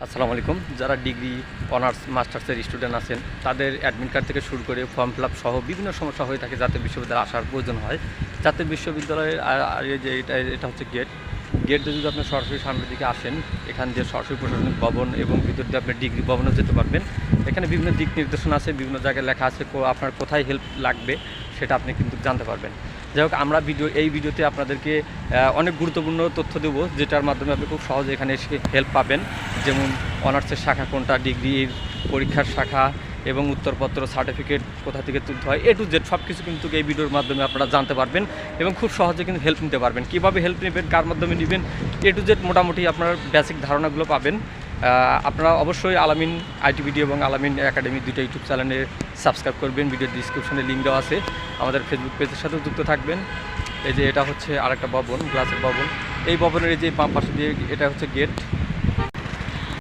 আসসালামু আলাইকুম। যারা ডিগ্রি অনার্স মাস্টার্সের স্টুডেন্ট আছেন তাদের অ্যাডমিট কার্ড থেকে শুরু করে ফর্ম ফিল আপ সহ বিভিন্ন সমস্যা হয়ে থাকে জাতীয় বিশ্ববিদ্যালয়ে আসার প্রয়োজন হয়। জাতীয় বিশ্ববিদ্যালয়ের আর এই যে এটা হচ্ছে গেট দিয়ে যদি আপনি সরাসরি সামনের দিকে আসেন, এখান দিয়ে সরাসরি প্রশাসনিক ভবন এবং ভিতর দিয়ে আপনি ডিগ্রি ভবনেও যেতে পারবেন। এখানে বিভিন্ন দিক নির্দেশনা আছে, বিভিন্ন জায়গায় লেখা আছে আপনার কোথায় হেল্প লাগবে সেটা আপনি কিন্তু জানতে পারবেন। যাই হোক, আমরা এই ভিডিওতে আপনাদেরকে অনেক গুরুত্বপূর্ণ তথ্য দেব, যেটার মাধ্যমে আপনি খুব সহজে এখানে এসে হেল্প পাবেন। যেমন অনার্সের শাখা কোনটা, ডিগ্রির পরীক্ষার শাখা এবং উত্তরপত্র সার্টিফিকেট কোথা থেকে তুলতে হয়, A to Z সব কিছু কিন্তু এই ভিডিওর মাধ্যমে আপনারা জানতে পারবেন এবং খুব সহজে কিন্তু হেল্প নিতে পারবেন। কীভাবে হেল্প নেবেন, কার মাধ্যমে নেবেন, A to Z মোটামুটি আপনার বেসিক ধারণাগুলো পাবেন। আপনারা অবশ্যই আলামিন আইটিভিডি এবং আলামিন একাডেমি দুটো ইউটিউব চ্যানেলে সাবস্ক্রাইব করবেন। ভিডিওর ডিসক্রিপশনে লিঙ্ক দেওয়া আছে। আমাদের ফেসবুক পেজের সাথেও যুক্ত থাকবেন। এই যে এটা হচ্ছে আরেকটা ভবন, গ্লাসের ভবন। এই ভবনের এই যে বাম পাশে দিয়ে এটা হচ্ছে গেট।